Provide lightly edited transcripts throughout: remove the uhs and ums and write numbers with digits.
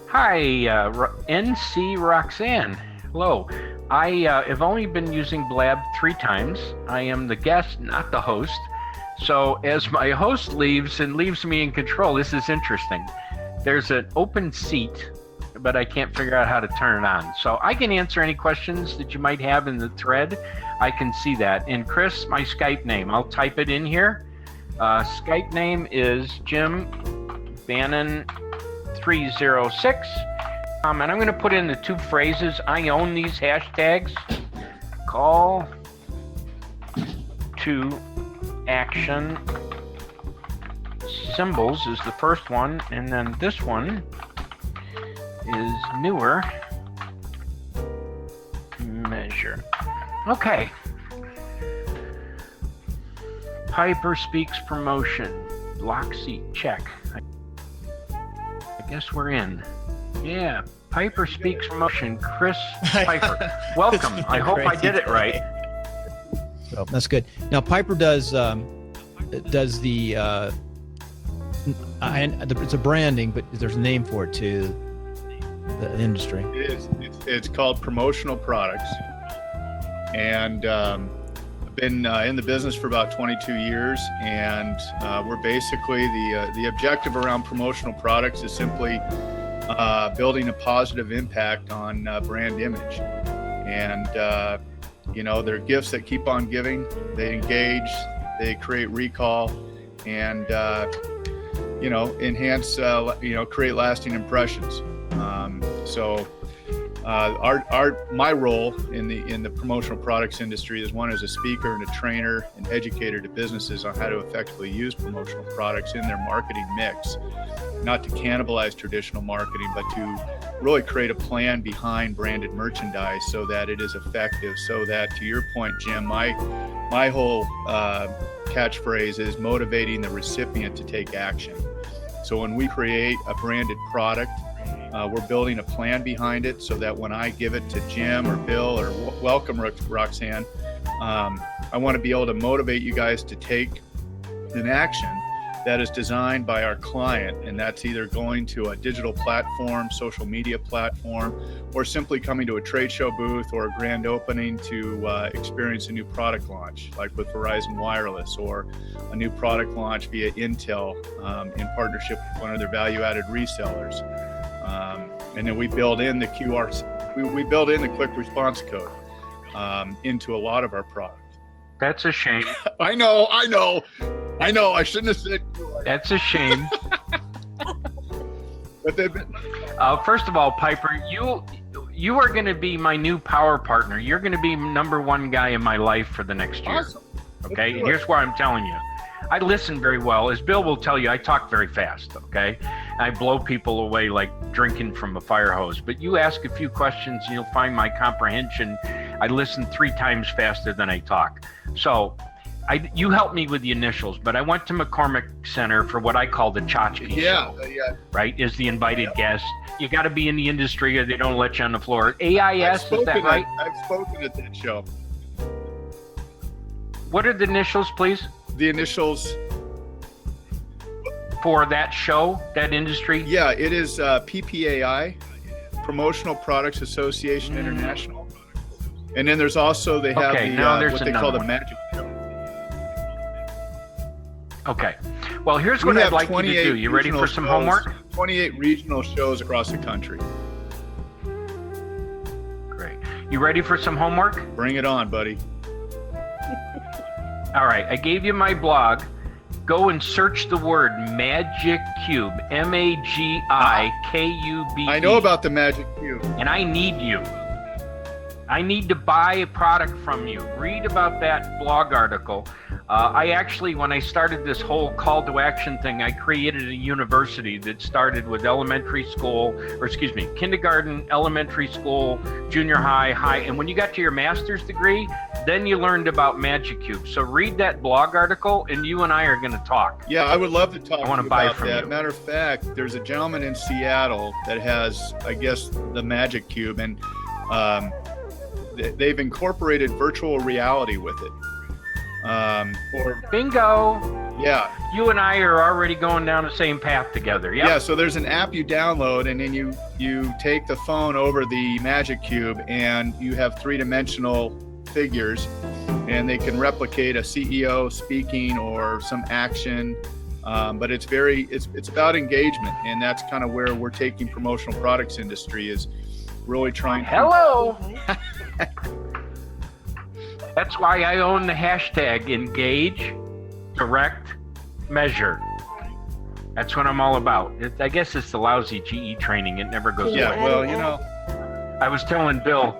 Hi, NC Roxanne. Hello. I have only been using Blab 3 times. I am the guest, not the host. So as my host leaves and leaves me in control, this is interesting. There's an open seat, but I can't figure out how to turn it on. So I can answer any questions that you might have in the thread. I can see that. And Chris, my Skype name, I'll type it in here. Skype name is Jim Bannon 306. And I'm going to put in the 2 phrases. I own these hashtags. Call to action symbols is the first one. And then this one is newer. Measure. Okay. Piper speaks promotion. Block seat. Check. I guess we're in. Yeah. Piper speaks promotion. Chris Piper. Welcome. I hope I did it right. So that's good. Now Piper does the it's a branding, but there's a name for it too. The industry. It's called Promotional Products, and I've been in the business for about 22 years, and we're basically the objective around promotional products is simply building a positive impact on brand image. And they're gifts that keep on giving. They engage, they create recall, and enhance, create lasting impressions. My role in the promotional products industry is one as a speaker and a trainer and educator to businesses on how to effectively use promotional products in their marketing mix, not to cannibalize traditional marketing, but to really create a plan behind branded merchandise so that it is effective. So that, to your point, Jim, my whole catchphrase is motivating the recipient to take action. So when we create a branded product, we're building a plan behind it so that when I give it to Jim or Bill or welcome Roxanne, I want to be able to motivate you guys to take an action that is designed by our client, and that's either going to a digital platform, social media platform, or simply coming to a trade show booth or a grand opening to experience a new product launch, like with Verizon Wireless, or a new product launch via Intel in partnership with one of their value-added resellers. And then we build in the we build in the quick response code into a lot of our product. That's a shame. I know. I shouldn't have said. That's a shame. But they've been. First of all, Piper, you are going to be my new power partner. You're going to be #1 guy in my life for the next year. Awesome. Okay, and here's where I'm telling you. I listen very well. As Bill will tell you, I talk very fast, okay? I blow people away like drinking from a fire hose. But you ask a few questions and you'll find my comprehension. I listen 3 times faster than I talk. So you helped me with the initials, but I went to McCormick Center for what I call the Chachi show, right? Is the invited guest. You got to be in the industry or they don't let you on the floor. AIS, is that right? I've spoken at that show. What are the initials, please? The initials for that show, that industry? Yeah, it is PPAI, Promotional Products Association International. And then there's also, they have what they call the Magic Show. Okay. Well, here's what I'd like you to do. You ready for some homework? 28 regional shows across the country. Great. You ready for some homework? Bring it on, buddy. All right, I gave you my blog. Go and search the word Magic Cube, MAGIKUB. I know about the Magic Cube. And I need you. I need to buy a product from you. Read about that blog article. I actually, when I started this whole call to action thing, I created a university that started with kindergarten, elementary school, junior high, and when you got to your master's degree, then you learned about Magic Cube. So read that blog article, and you and I are going to talk. Yeah, I would love to talk I want to buy about from that. you. Matter of fact, there's a gentleman in Seattle that has, I guess, the Magic Cube, and they've incorporated virtual reality with it. Bingo. Yeah. You and I are already going down the same path together. Yep. Yeah, so there's an app you download, and then you take the phone over the Magic Cube, and you have three-dimensional figures, and they can replicate a CEO speaking or some action. But it's about engagement, and that's kind of where we're taking promotional products industry, is really trying to. Hello. That's why I own the hashtag engage, direct, measure. That's what I'm all about. I guess it's the lousy GE training. It never goes Yeah, away. well, you know, I was telling Bill,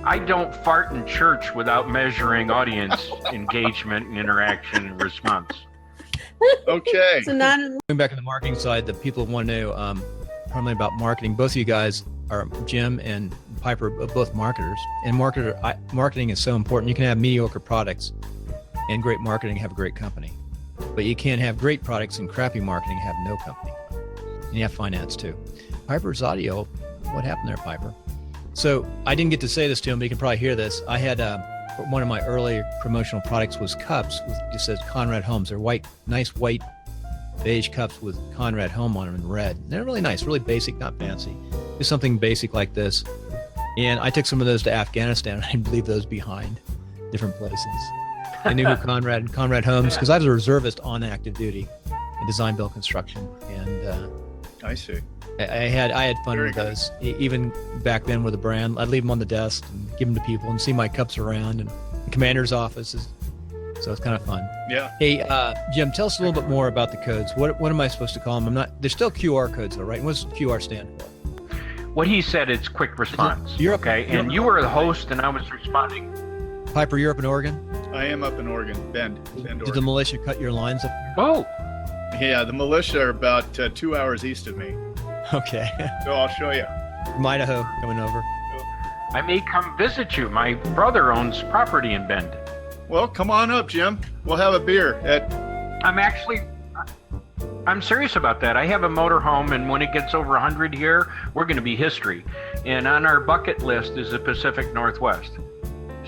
I don't fart in church without measuring audience engagement and interaction and response. okay. So not Going back on the marketing side, the people want to know primarily about marketing. Both of you guys are, Jim and Piper, are both marketers. And marketing is so important. You can have mediocre products and great marketing, have a great company. But you can't have great products and crappy marketing, have no company. And you have finance too. Piper's audio, what happened there, Piper? So I didn't get to say this to him, but you can probably hear this. I had one of my early promotional products was cups with just says Conrad Homes. They're white, nice white beige cups with Conrad Home on them in red. They're really nice, really basic, not fancy. Just something basic like this. And I took some of those to Afghanistan, and I didn't leave those behind, different places. I knew who Conrad Homes, because I was a reservist on active duty in design, build, construction, and I see. I had fun Very with good. those. Even back then with a brand, I'd leave them on the desk and give them to people and see my cups around and the commander's offices. So it's kind of fun. Yeah. Hey, Jim, tell us a little bit more about the codes. What am I supposed to call them? They're still QR codes though, right? What does QR stand for? What he said, it's quick response. You're up- Okay, you're and up- you were the host, and I was responding. Piper, you're up in Oregon? I am up in Oregon, Bend, Did the Oregon. militia cut your lines up? Oh, Yeah, the militia are about 2 hours east of me. Okay. So I'll show you. From Idaho coming over. I may come visit you. My brother owns property in Bend. Well, come on up, Jim. We'll have a beer at. I'm serious about that. I have a motorhome, and when it gets over 100 here, we're going to be history. And on our bucket list is the Pacific Northwest.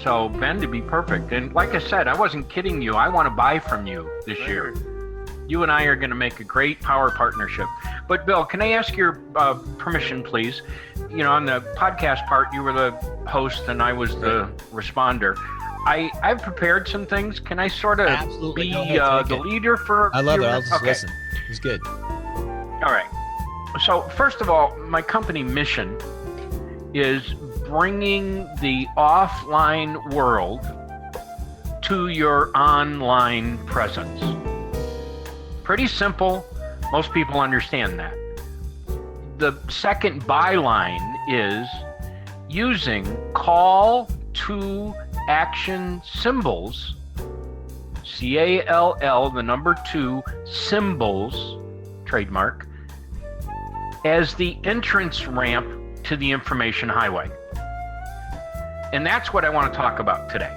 So Bend would be perfect. And like I said, I wasn't kidding you. I want to buy from you this year. You and I are going to make a great power partnership. But Bill, can I ask your permission, please? You know, on the podcast part, you were the host and I was the responder. I've prepared some things. Can I sort of Absolutely. be Go ahead, take the it. leader for? I love it. you? I'll just Okay. listen. It was good. All right. So first of all, my company mission is bringing the offline world to your online presence. Pretty simple. Most people understand that. The second byline is using call to action symbols, CALL, the number 2 symbols, trademark, as the entrance ramp to the information highway. And that's what I want to talk about today.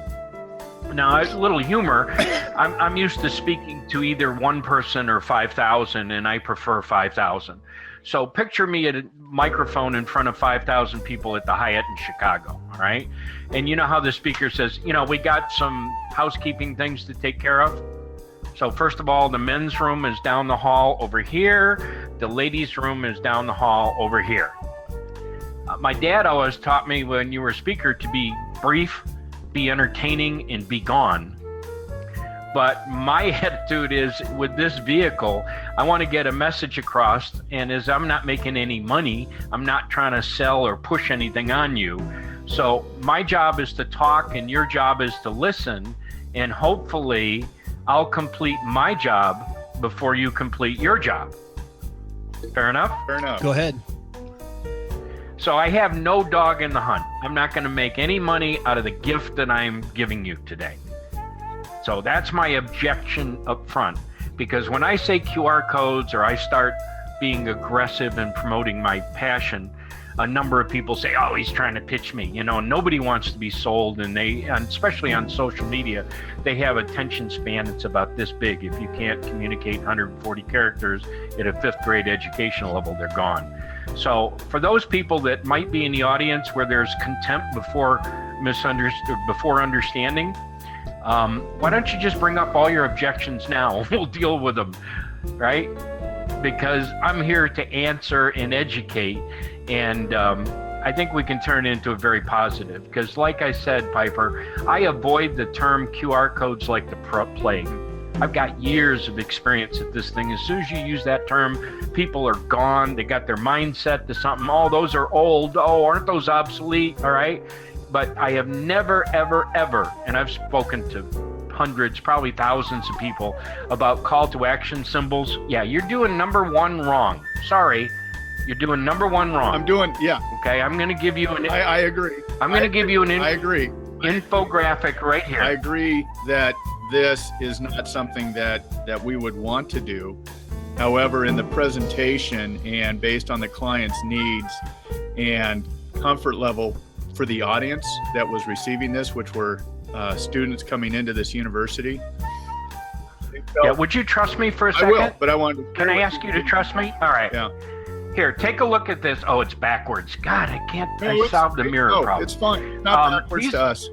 Now, a little humor, I'm used to speaking to either one person or 5,000, and I prefer 5,000. So picture me at a microphone in front of 5,000 people at the Hyatt in Chicago, all right? And you know how the speaker says, you know, we got some housekeeping things to take care of. So first of all, the men's room is down the hall over here. The ladies' room is down the hall over here. My dad always taught me when you were a speaker to be brief, be entertaining, and be gone. But my attitude is with this vehicle, I want to get a message across, and as I'm not making any money, I'm not trying to sell or push anything on you. So my job is to talk and your job is to listen, and hopefully I'll complete my job before you complete your job. Fair enough? Fair enough. Go ahead. So I have no dog in the hunt. I'm not going to make any money out of the gift that I'm giving you today. So that's my objection up front, because when I say QR codes or I start being aggressive and promoting my passion, a number of people say, oh, he's trying to pitch me. You know, nobody wants to be sold, and especially on social media, they have attention span that's about this big. If you can't communicate 140 characters at a 5th grade educational level, they're gone. So for those people that might be in the audience where there's contempt before understanding, Why don't you just bring up all your objections now? We'll deal with them, right? Because I'm here to answer and educate, and I think we can turn it into a very positive. Because like I said, Piper, I avoid the term QR codes like the plague. I've got years of experience at this thing. As soon as you use that term, people are gone. They got their mindset to something. Oh, those are old. Oh, aren't those obsolete? All right. But I have never, ever, ever, and I've spoken to hundreds, probably thousands of people about call to action symbols. Yeah, you're doing number one wrong. Sorry, you're doing number one wrong. Okay, I'm going to give you an. I agree. I'm going to give you an. I agree. Infographic right here. I agree that this is not something that we would want to do. However, in the presentation and based on the client's needs and comfort level for the audience that was receiving this, which were students coming into this university. Yeah, would you trust me for a second? I will, but I wanted to. Can I ask you to trust me? All right. Yeah. Here, take a look at this. Oh, it's backwards. God, I can't. I solved the mirror problem. It's fine. It's not backwards to us.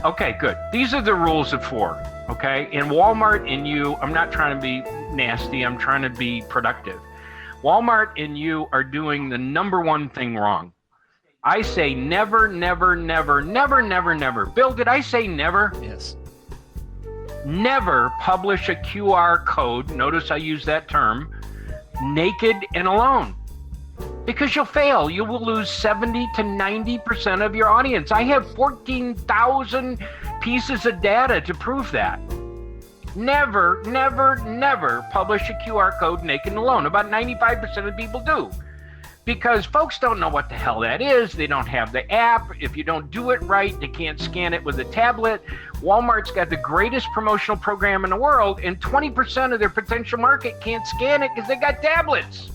Okay, good. These are the rules of 4. Okay, in Walmart and you, I'm not trying to be nasty. I'm trying to be productive. Walmart and you are doing the number one thing wrong. I say never, never, never, never, never, never. Bill, did I say never? Yes. Never publish a QR code. Notice I use that term. Naked and alone. Because you'll fail. You will lose 70 to 90% of your audience. I have 14,000 pieces of data to prove that. Never, never, never publish a QR code naked and alone. About 95% of people do. Because folks don't know what the hell that is. They don't have the app. If you don't do it right, they can't scan it with a tablet. Walmart's got the greatest promotional program in the world, and 20% of their potential market can't scan it because they got tablets.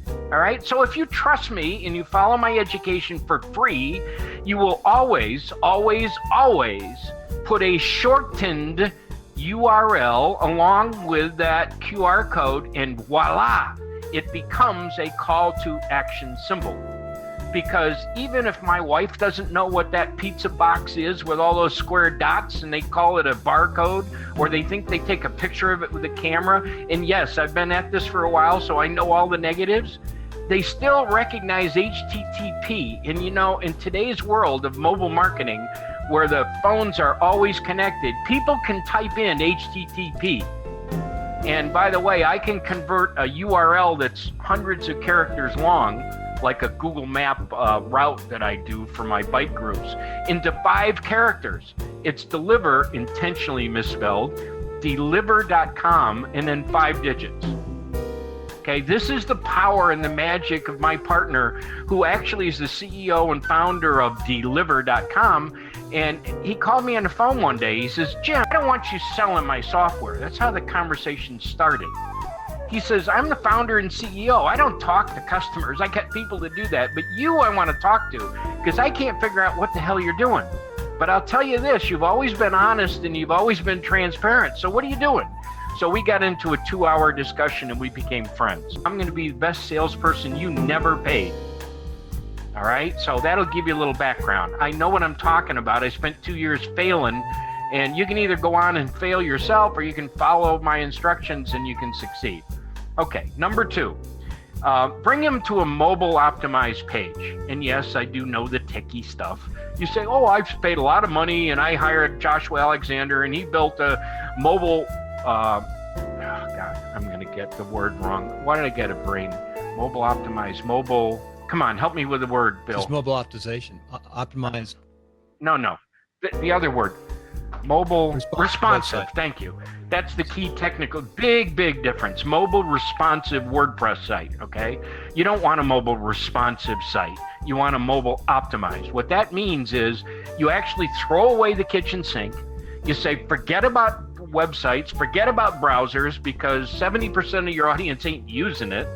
All right. So if you trust me and you follow my education for free, you will always, always, always put a shortened URL along with that QR code, and voila, it becomes a call to action symbol. Because even if my wife doesn't know what that pizza box is with all those square dots and they call it a barcode, or they think they take a picture of it with a camera, and yes, I've been at this for a while, so I know all the negatives, they still recognize HTTP. And you know, in today's world of mobile marketing, where the phones are always connected, people can type in HTTP. And by the way, I can convert a URL that's hundreds of characters long, like a Google Map route that I do for my bike groups, into 5 characters. It's deliver, intentionally misspelled, deliver.com, and then 5 digits. Okay, this is the power and the magic of my partner, who actually is the CEO and founder of deliver.com. And he called me on the phone one day. He says, Jim, I don't want you selling my software. That's how the conversation started. He says, I'm the founder and CEO. I don't talk to customers. I got people to do that. But you I want to talk to, because I can't figure out what the hell you're doing. But I'll tell you this, you've always been honest and you've always been transparent. So what are you doing? So we got into a 2-hour discussion and we became friends. I'm going to be the best salesperson you never paid. All right, so that'll give you a little background. I know what I'm talking about. I spent 2 years failing, and you can either go on and fail yourself or you can follow my instructions and you can succeed. Okay, number 2, bring him to a mobile optimized page. And yes, I do know the techie stuff. You say, oh, I've paid a lot of money and I hired Joshua Alexander and he built a mobile, God, I'm going to get the word wrong. Why did I get a brain? Mobile optimized, mobile. Come on, help me with the word, Bill. Just mobile optimization, optimized. No. The other word, mobile responsive. Website. Thank you. That's the key technical, big difference. Mobile responsive WordPress site, okay? You don't want a mobile responsive site. You want a mobile optimized. What that means is you actually throw away the kitchen sink. You say, forget about websites, forget about browsers, because 70% of your audience ain't using it.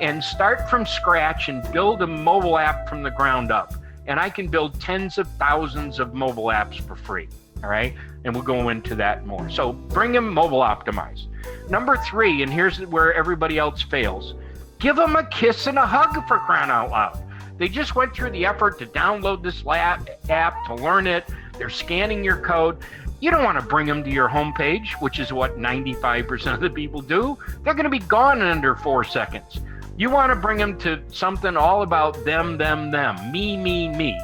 And start from scratch and build a mobile app from the ground up. And I can build tens of thousands of mobile apps for free, all right? And we'll go into that more. So bring them mobile optimized. Number 3, and here's where everybody else fails. Give them a kiss and a hug, for crying out loud. They just went through the effort to download this app, to learn it. They're scanning your code. You don't want to bring them to your homepage, which is what 95% of the people do. They're going to be gone in under 4 seconds. You want to bring them to something all about them, me.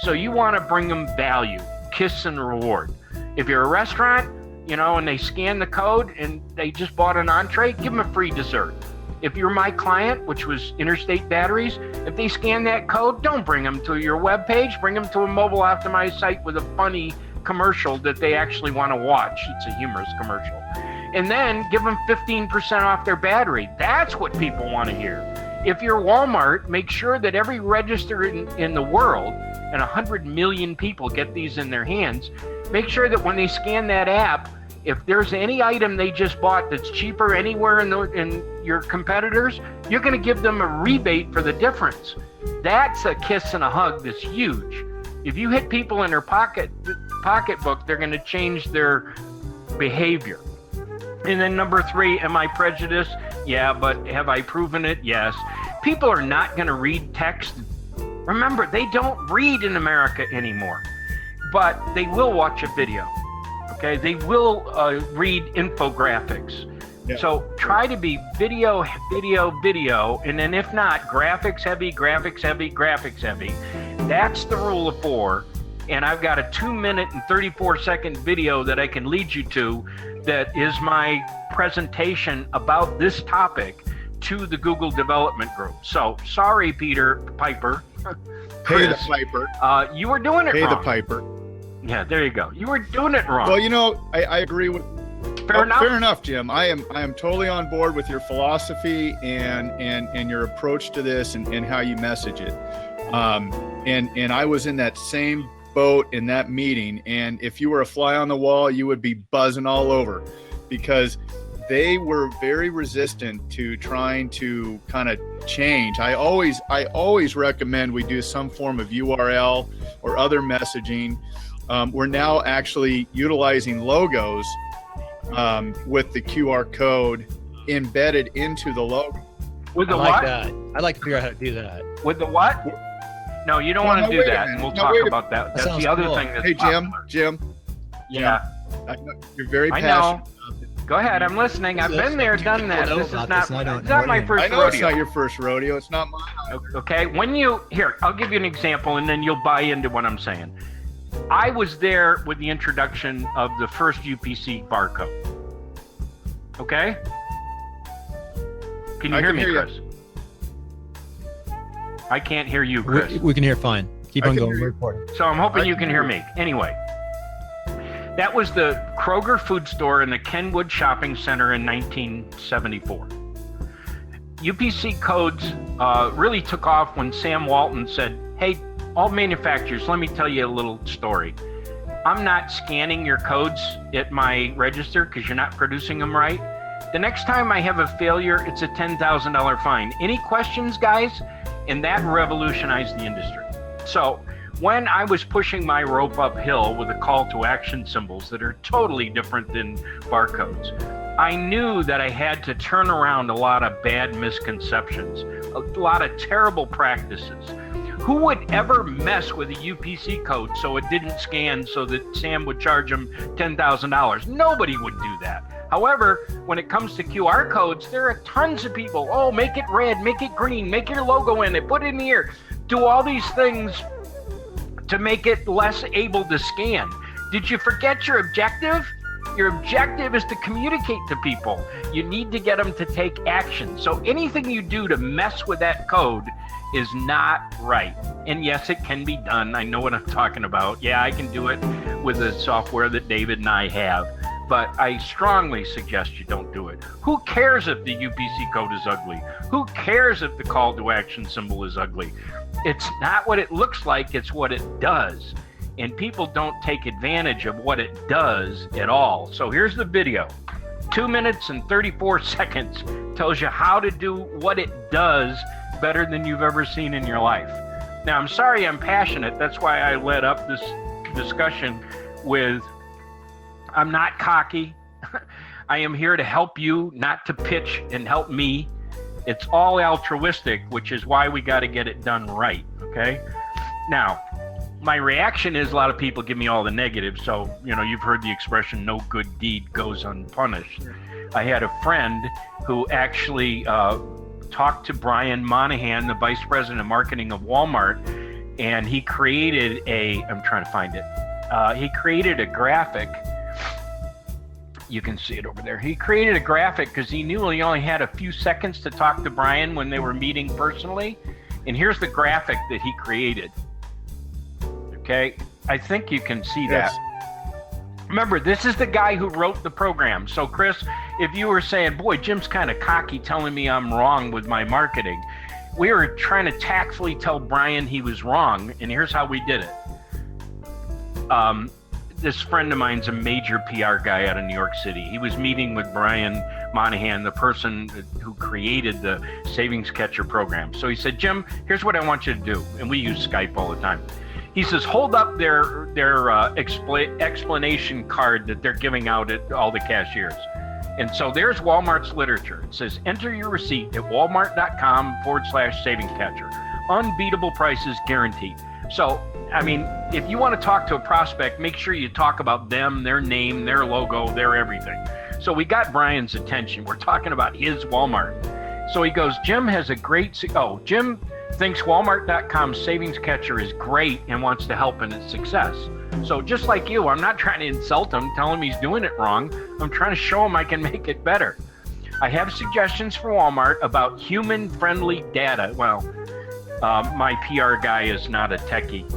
So you want to bring them value, kiss and reward. If you're a restaurant, and they scan the code and they just bought an entree, give them a free dessert. If you're my client, which was Interstate Batteries, if they scan that code, don't bring them to your webpage. Bring them to a mobile optimized site with a funny commercial that they actually want to watch. It's a humorous commercial. And then give them 15% off their battery. That's what people want to hear. If you're Walmart, make sure that every register in the world, and 100 million people get these in their hands, make sure that when they scan that app, if there's any item they just bought that's cheaper anywhere in your competitors, you're going to give them a rebate for the difference. That's a kiss and a hug that's huge. If you hit people in their pocketbook, they're going to change their behavior. And then number 3, am I prejudiced? Yeah, but have I proven it? Yes. People are not going to read text. Remember, they don't read in America anymore, but they will watch a video. Okay, they will read infographics. Yeah. So try to be video, and then if not, graphics heavy. That's the rule of 4. And I've got a 2-minute and 34-second video that I can lead you to that is my presentation about this topic to the Google Development Group. So sorry, Peter Piper. Pay the Piper. You were doing it wrong. Pay the Piper. Yeah, there you go. You were doing it wrong. Well, I agree with. Fair enough, Jim. I am totally on board with your philosophy and your approach to this and how you message it. And I was in that same boat in that meeting, and if you were a fly on the wall, you would be buzzing all over, because they were very resistant to trying to kind of change. I always recommend we do some form of URL or other messaging. We're now actually utilizing logos with the QR code embedded into the logo. With the I like what? that. I'd like to figure out how to do that. With the what? No, you don't want to do that, and we'll talk about that. That's the other thing that's Jim. Yeah. I know you're very passionate. I know. Go ahead, I'm listening. I've been there, done that. This is not my first rodeo. I know it's not your first rodeo. It's not mine. Okay, I'll give you an example, and then you'll buy into what I'm saying. I was there with the introduction of the first UPC barcode. Okay? Can you hear me, Chris? I can't hear you, Chris. We can hear fine. Keep on going. We're recording. So I'm hoping you can hear me. Anyway, that was the Kroger food store in the Kenwood Shopping Center in 1974. UPC codes really took off when Sam Walton said, hey, all manufacturers, let me tell you a little story. I'm not scanning your codes at my register because you're not producing them right. The next time I have a failure, it's a $10,000 fine. Any questions, guys? And that revolutionized the industry. So when I was pushing my rope uphill with the call to action symbols that are totally different than barcodes, I knew that I had to turn around a lot of bad misconceptions, a lot of terrible practices. Who would ever mess with a UPC code so it didn't scan so that Sam would charge him $10,000? Nobody would do that. However, when it comes to QR codes, there are tons of people. Oh, make it red, make it green, make your logo in it, put it in the ear. Do all these things to make it less able to scan. Did you forget your objective? Your objective is to communicate to people. You need to get them to take action. So anything you do to mess with that code is not right. And yes, it can be done. I know what I'm talking about. Yeah, I can do it with the software that David and I have. But I strongly suggest you don't do it. Who cares if the UPC code is ugly? Who cares if the call to action symbol is ugly? It's not what it looks like, it's what it does. And people don't take advantage of what it does at all. So here's the video. 2 minutes and 34 seconds tells you how to do what it does better than you've ever seen in your life. Now, I'm sorry I'm passionate. That's why I led up this discussion with, I'm not cocky. I am here to help you, not to pitch and help me. It's all altruistic, which is why we got to get it done right, okay? Now, my reaction is a lot of people give me all the negatives. So, you've heard the expression, no good deed goes unpunished. I had a friend who actually talked to Brian Monahan, the vice president of marketing of Walmart, and he created I'm trying to find it. He created a graphic. You can see it over there. He created a graphic because he knew he only had a few seconds to talk to Brian when they were meeting personally. And here's the graphic that he created. Okay, I think you can see that. Remember, this is the guy who wrote the program. So, Chris, if you were saying, boy, Jim's kind of cocky telling me I'm wrong with my marketing, we were trying to tactfully tell Brian he was wrong, and here's how we did it. This friend of mine's a major PR guy out of New York City. He was meeting with Brian Monahan, the person who created the Savings Catcher program. So he said, Jim, here's what I want you to do. And we use Skype all the time. He says, hold up their explanation card that they're giving out at all the cashiers. And so there's Walmart's literature. It says, enter your receipt at walmart.com/savings catcher. Unbeatable prices guaranteed. So, I mean, if you want to talk to a prospect, make sure you talk about them, their name, their logo, their everything. So we got Brian's attention. We're talking about his Walmart. So he goes, Jim has a great, Jim thinks Walmart.com savings catcher is great and wants to help in its success. So just like you, I'm not trying to insult him, tell him he's doing it wrong. I'm trying to show him I can make it better. I have suggestions for Walmart about human-friendly data. Well, my PR guy is not a techie.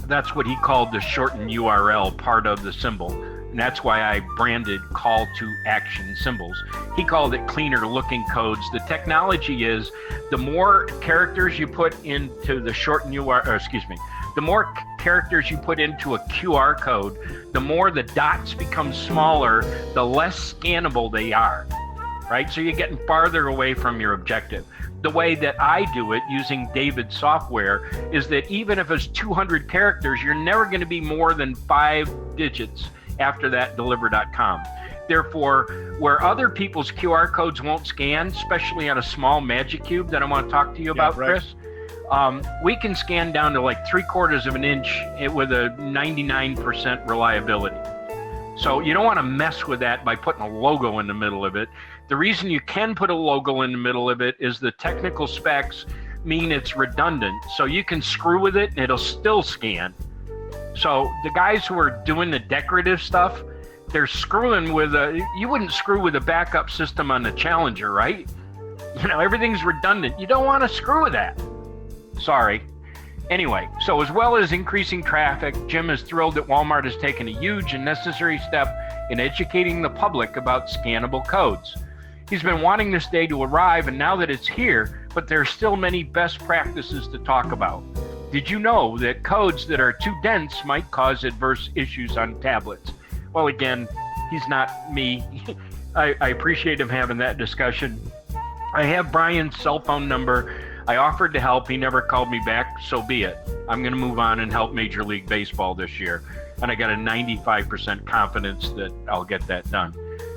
That's what he called the shortened URL part of the symbol. And that's why I branded call to action symbols. He called it cleaner looking codes. The technology is the more characters you put into the shortened the more characters you put into a QR code, the more the dots become smaller, the less scannable they are, right? So you're getting farther away from your objective. The way that I do it using David software is that even if it's 200 characters, you're never going to be more than 5 digits after that deliver.com. Therefore, where other people's QR codes won't scan, especially on a small Magic Cube that I want to talk to you about, right, Chris, we can scan down to like 3/4 of an inch with a 99% reliability. So you don't want to mess with that by putting a logo in the middle of it. The reason you can put a logo in the middle of it is the technical specs mean it's redundant. So you can screw with it and it'll still scan. So the guys who are doing the decorative stuff, they're screwing with you wouldn't screw with a backup system on the Challenger, right? Everything's redundant. You don't want to screw with that. Sorry. Anyway, so as well as increasing traffic, Jim is thrilled that Walmart has taken a huge and necessary step in educating the public about scannable codes. He's been wanting this day to arrive, and now that it's here, but there are still many best practices to talk about. Did you know that codes that are too dense might cause adverse issues on tablets? Well, again, he's not me. I appreciate him having that discussion. I have Brian's cell phone number. I offered to help. He never called me back, so be it. I'm going to move on and help Major League Baseball this year. And I got a 95% confidence that I'll get that done.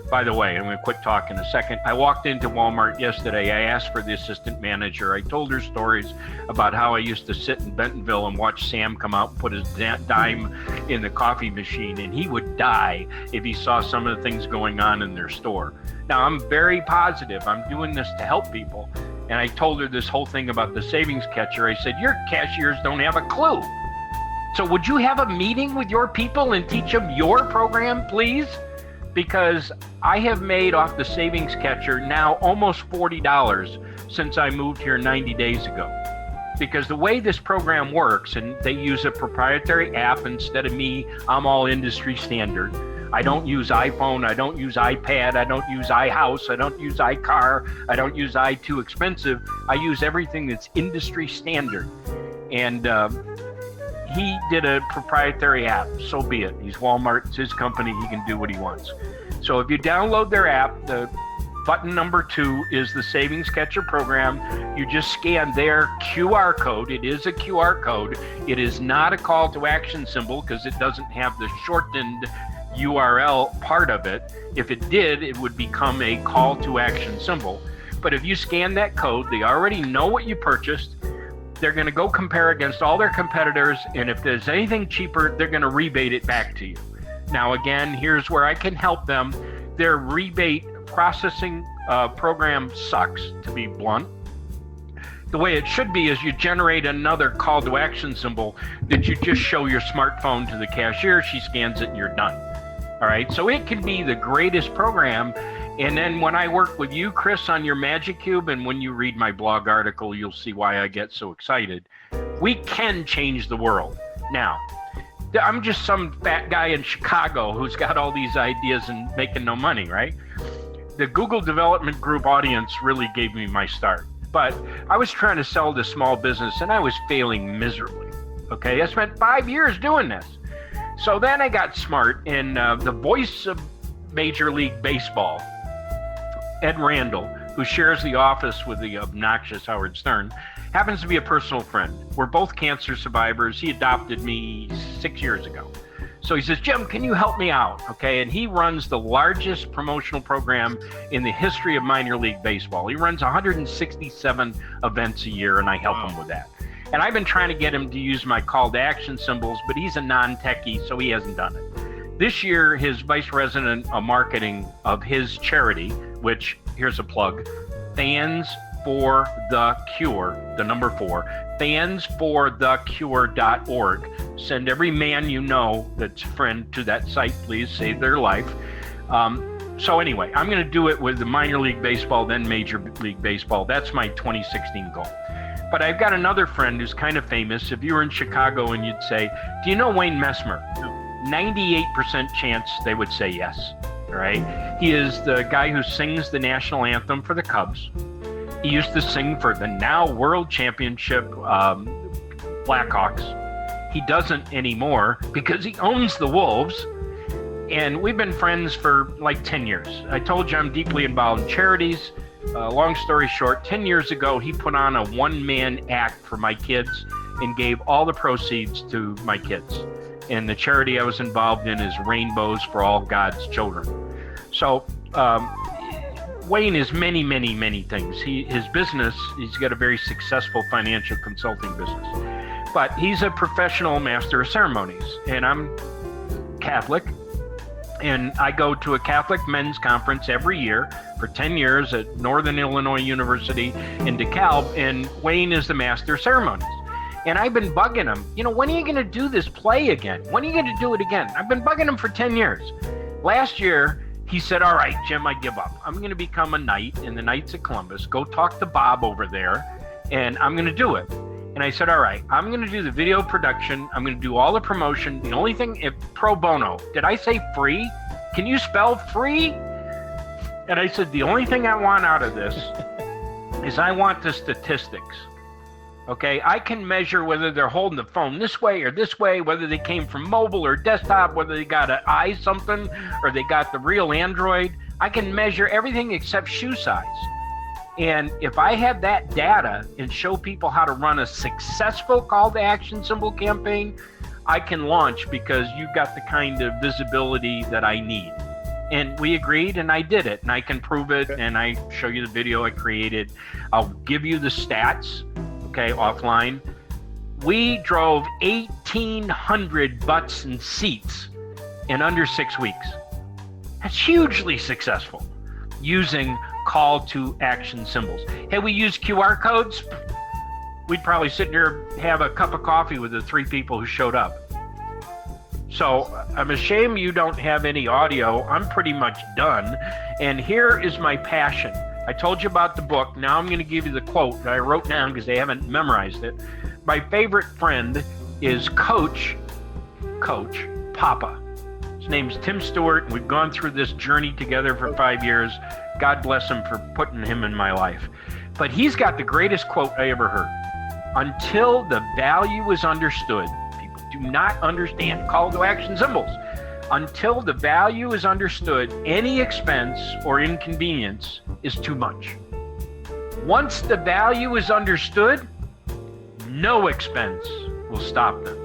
By the way, I'm going to quit talking a second. I walked into Walmart yesterday. I asked for the assistant manager. I told her stories about how I used to sit in Bentonville and watch Sam come out and put his dime in the coffee machine, and he would die if he saw some of the things going on in their store. Now, I'm very positive. I'm doing this to help people. And I told her this whole thing about the savings catcher. I said, your cashiers don't have a clue. So would you have a meeting with your people and teach them your program, please? Because I have made off the savings catcher now almost $40 since I moved here 90 days ago. Because the way this program works, and they use a proprietary app instead of me, I'm all industry standard. I don't use iPhone, I don't use iPad, I don't use iHouse, I don't use iCar, I don't use iTooExpensive. I use everything that's industry standard. And he did a proprietary app, so be it. He's Walmart, it's his company, he can do what he wants. So if you download their app, the button number 2 is the Savings Catcher program. You just scan their QR code. It is a QR code. It is not a call to action symbol because it doesn't have the shortened URL part of it. If it did, it would become a call to action symbol. But if you scan that code, they already know what you purchased. They're going to go compare against all their competitors, and if there's anything cheaper, they're going to rebate it back to you. Now, again, here's where I can help them. Their rebate processing program sucks, to be blunt. The way it should be is you generate another call to action symbol that you just show your smartphone to the cashier, she scans it, and you're done. All right, so it can be the greatest program. And then when I work with you, Chris, on your Magic Cube, and when you read my blog article, you'll see why I get so excited. We can change the world. Now, I'm just some fat guy in Chicago who's got all these ideas and making no money, right? The Google Development Group audience really gave me my start. But I was trying to sell to small business and I was failing miserably. Okay, I spent 5 years doing this. So then I got smart, and the voice of Major League Baseball, Ed Randall, who shares the office with the obnoxious Howard Stern, happens to be a personal friend. We're both cancer survivors. He adopted me 6 years ago. So he says, Jim, can you help me out? Okay, and he runs the largest promotional program in the history of minor league baseball. He runs 167 events a year, and I help him with that. And I've been trying to get him to use my call to action symbols, but he's a non-techie, so he hasn't done it. This year, his vice president of marketing of his charity, which, here's a plug, Fans for the Cure, the number 4, fansforthecure.org. Send every man you know that's a friend to that site, please, save their life. So anyway, I'm going to do it with the minor league baseball, then major league baseball. That's my 2016 goal. But I've got another friend who's kind of famous. If you were in Chicago and you'd say, do you know Wayne Messmer? 98% chance they would say yes, all right? He is the guy who sings the national anthem for the Cubs. He used to sing for the now world championship Blackhawks. He doesn't anymore because he owns the Wolves, and we've been friends for like 10 years. I told you I'm deeply involved in charities. Long story short, 10 years ago, he put on a one-man act for my kids and gave all the proceeds to my kids. And the charity I was involved in is Rainbows for All God's Children. So Wayne is many, many, many things. His business, he's got a very successful financial consulting business. But he's a professional master of ceremonies, and I'm Catholic. And I go to a Catholic men's conference every year for 10 years at Northern Illinois University in DeKalb, and Wayne is the master of ceremonies. And I've been bugging him, when are you going to do this play again? When are you going to do it again? I've been bugging him for 10 years. Last year, he said, all right, Jim, I give up. I'm going to become a knight in the Knights of Columbus. Go talk to Bob over there, and I'm going to do it. And I said, all right, I'm going to do the video production. I'm going to do all the promotion. The only thing, if pro bono, did I say free? Can you spell free? And I said, the only thing I want out of this is I want the statistics. Okay, I can measure whether they're holding the phone this way or this way, whether they came from mobile or desktop, whether they got an i something or they got the real Android. I can measure everything except shoe size. And if I have that data and show people how to run a successful call to action symbol campaign, I can launch because you've got the kind of visibility that I need. And we agreed, and I did it, and I can prove it, and I show you the video I created. I'll give you the stats, okay, offline. We drove 1,800 butts and seats in under 6 weeks. That's hugely successful using call to action symbols. Had we used QR codes, we'd probably sit here and have a cup of coffee with the 3 people who showed up. So I'm ashamed you don't have any audio. I'm pretty much done. And here is my passion. I told you about the book. Now I'm going to give you the quote that I wrote down because I haven't memorized it. My favorite friend is Coach Papa. His name's Tim Stewart. We've gone through this journey together for 5 years. God bless him for putting him in my life. But he's got the greatest quote I ever heard. Until the value is understood, people do not understand call to action symbols. Until the value is understood, any expense or inconvenience is too much. Once the value is understood, no expense will stop them.